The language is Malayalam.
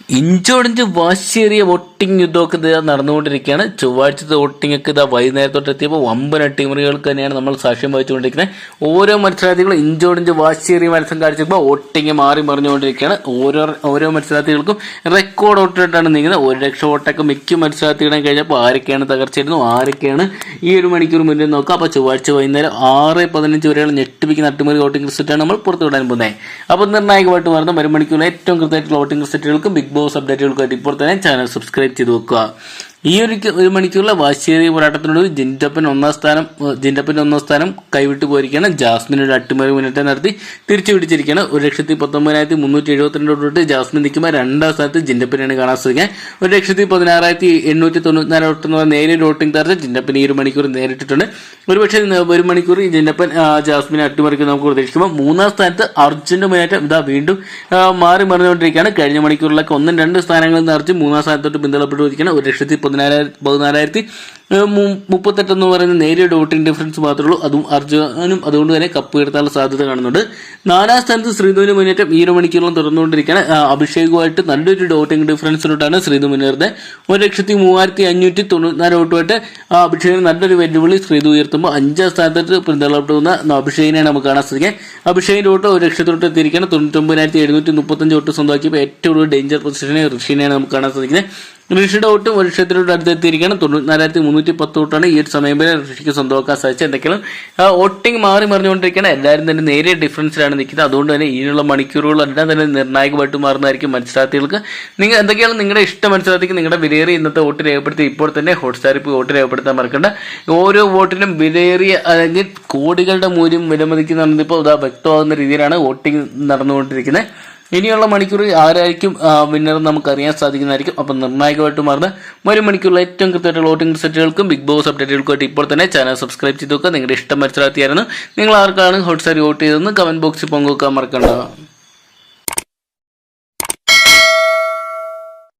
ഇഞ്ചോടിഞ്ച് വാശിയേറിയ വോട്ടിംഗ് യുദ്ധമൊക്കെ ഇത് നടന്നുകൊണ്ടിരിക്കുകയാണ്. ചൊവ്വാഴ്ചത്തെ വോട്ടിംഗ് ഒക്കെ ഇതാ വൈകുന്നേരത്തോട്ട് എത്തിയപ്പോൾ വമ്പൻ അട്ടിമറികൾക്ക് തന്നെയാണ് നമ്മൾ സാക്ഷ്യം വഹിച്ചുകൊണ്ടിരിക്കുന്നത്. ഓരോ മത്സരാർത്ഥികളും ഇഞ്ചോടിഞ്ച് വാശിയേറിയ മത്സരം കാഴ്ചപ്പോൾ വോട്ടിംഗ് മാറി മറിഞ്ഞുകൊണ്ടിരിക്കുകയാണ്. ഓരോ മത്സരാർത്ഥികൾക്കും റെക്കോർഡ് വോട്ടിട്ടാണ് നീങ്ങുന്നത്. 1 ലക്ഷം വോട്ടൊക്കെ മിക്ക മത്സരാർത്ഥികളെയും കഴിഞ്ഞപ്പോൾ ആരൊക്കെയാണ് തകർച്ചയായിരുന്നു, ആരൊക്കെയാണ് ഈ ഒരു മണിക്കൂർ മുന്നിൽ നോക്കുക. അപ്പോൾ ചൊവ്വാഴ്ച വൈകുന്നേരം 6:15 വരെയുള്ള ഞെട്ടിപ്പിക്കുന്ന അട്ടിമറി വോട്ടിംഗ് റിസൾട്ടാണ് നമ്മൾ പുറത്തുവിടാൻ പോകുന്നത്. അപ്പോൾ നിർണായകമായിട്ട് വരുന്ന ഒരു മണിക്കൂറിൽ ഏറ്റവും കൃത്യമായിട്ടുള്ള വോട്ടിംഗ് റിസൾട്ടുകൾക്കും ബിഗ് ബോസ് അപ്ഡേറ്റുകൾക്കായിട്ട് ഇപ്പോൾ തന്നെ ചാനൽ സബ്സ്ക്രൈബ് ചെയ്ത് വെക്കുക. ഈ ഒരു മണിക്കൂറിലെ വാശിയേറിയ പോരാട്ടത്തിനോട് ജിൻറ്റപ്പൻ ഒന്നാം സ്ഥാനം കൈവിട്ടു പോയിരിക്കുകയാണ്. ജാസ്മിൻ ഒരു അട്ടിമറി മുന്നേറ്റം നടത്തി തിരിച്ചു പിടിച്ചിരിക്കുകയാണ്. 1,19,372 തൊട്ട് ജാസ്മിൻ നിൽക്കുമ്പോൾ 2ാം സ്ഥാനത്ത് ജിൻറ്റപ്പനെയാണ് കാണാൻ സാധിക്കുക. 1,16,894 തൊട്ട് എന്ന് പറഞ്ഞ നേരിയ വോട്ടിംഗ് തരത്തിൽ ജിൻറ്റപ്പൻ ഈ ഒരു മണിക്കൂർ നേരിട്ടിട്ടുണ്ട്. ഒരുപക്ഷെ ഒരു മണിക്കൂർ ജിൻറ്റപ്പൻ ജാസ്മിനെ അട്ടിമറിക്ക് നമുക്ക് പ്രതീക്ഷിക്കുമ്പോൾ 3ാം സ്ഥാനത്ത് അർജുന്റെ മുന്നേറ്റം ഇതാ വീണ്ടും മാറി മറിഞ്ഞുകൊണ്ടിരിക്കുകയാണ്. കഴിഞ്ഞ മണിക്കൂറിലൊക്കെ 1-2 സ്ഥാനങ്ങളിൽ നിന്ന് അർജുൻ 3ാം സ്ഥാനത്തോട്ട് പിന്തള്ളപ്പെട്ടിരിക്കുകയാണ്. 1,14,38 എന്ന് പറയുന്ന നേരിയ വോട്ടിംഗ് ഡിഫറൻസ് മാത്രമേ ഉള്ളൂ. അതും അർജുനും അതുകൊണ്ട് തന്നെ കപ്പ് ഉയർത്താനുള്ള സാധ്യത കാണുന്നുണ്ട്. 4ാം സ്ഥാനത്ത് ശ്രീധുവിന്റെ മുന്നേറ്റം ഈ ഒരു മണിക്കൂറിലും തുറന്നുകൊണ്ടിരിക്കുകയാണ്. അഭിഷേകുമായിട്ട് നല്ലൊരു വോട്ടിംഗ് ഡിഫറൻസിലോട്ടാണ് ശ്രീധു മുന്നേറുന്നത്. 1,03,594 വോട്ടുമായിട്ട് അഭിഷേകിന് നല്ലൊരു വെല്ലുവിളി ശ്രീധു ഉയർത്തുമ്പോൾ 5ാം സ്ഥാനത്ത് പിന്തള്ളപ്പെടുന്ന അഭിഷേകിനെയാണ് നമുക്ക് കാണാൻ സാധിക്കുക. അഭിഷേകിന്റെ വോട്ട് 1 ലക്ഷത്തോട്ട് എത്തിയിരിക്കുകയാണ്. 99,735 വോട്ട് സ്വന്തമാക്കിയപ്പോൾ ഏറ്റവും കൂടുതൽ ഡേഞ്ചർ പൊസിഷനെ ഋഷിനെയാണ് നമുക്ക് കാണാൻ സാധിക്കുന്നത്. ഋഷിയുടെ വോട്ടും 1 ലക്ഷത്തിലോട്ട് അടുത്തെത്തിയിരിക്കുകയാണ്. 94,310 വോട്ടാണ് ഈ ഒരു സമയം വരെ ഋഷിക്ക് സ്വന്തമാക്കാൻ സാധിച്ചത്. എന്തൊക്കെയാണ് വോട്ടിംഗ് മാറി മറിഞ്ഞുകൊണ്ടിരിക്കുകയാണ്. എല്ലാവരും തന്നെ നേരിയ ഡിഫറൻസിലാണ് നിൽക്കുന്നത്. അതുകൊണ്ട് തന്നെ ഇതിനുള്ള മണിക്കൂറുകളെല്ലാം തന്നെ നിർണായകമായിട്ട് മാറുന്നതായിരിക്കും മത്സരാർത്ഥികൾക്ക്. നിങ്ങൾ എന്തൊക്കെയാണ് നിങ്ങളുടെ ഇഷ്ട മത്സരാർത്ഥിക്ക് നിങ്ങളുടെ വിലയേറിയ ഇന്നത്തെ വോട്ട് രേഖപ്പെടുത്തി ഇപ്പോൾ തന്നെ ഹോട്ട്സ്റ്റാറിൽ പോയി വോട്ട് രേഖപ്പെടുത്താൻ മറക്കണ്ട. ഓരോ വോട്ടിനും വിലയേറിയ അല്ലെങ്കിൽ കോടികളുടെ മൂല്യം വിലമതിക്കുന്നതാണ് ഇപ്പോൾ വ്യക്തമാകുന്ന രീതിയിലാണ് വോട്ടിംഗ് നടന്നുകൊണ്ടിരിക്കുന്നത്. ഇനിയുള്ള മണിക്കൂർ ആരായിരിക്കും വിന്നർ നമുക്ക് അറിയാൻ സാധിക്കുന്നതായിരിക്കും. അപ്പം നിർണായകമായിട്ട് മാറുന്ന ഒരു മണിക്കൂറിൽ ഏറ്റവും കൃത്യമായിട്ടുള്ള വോട്ടിംഗ് റിസൾട്ടുകൾക്കും ബിഗ് ബോസ് അപ്ഡേറ്റുകൾക്കുമായിട്ട് ഇപ്പോൾ തന്നെ ചാനൽ സബ്സ്ക്രൈബ് ചെയ്ത് നോക്കുക. നിങ്ങളുടെ ഇഷ്ടം മത്സരാർത്ഥിയായിരുന്നു. നിങ്ങൾ ആർക്കാണ് ഹോട്ട്സ്റ്റാറിൽ വോട്ട് ചെയ്തതെന്ന് കമന്റ് ബോക്സിൽ പങ്കുവെക്കാൻ മറക്കണ്ട.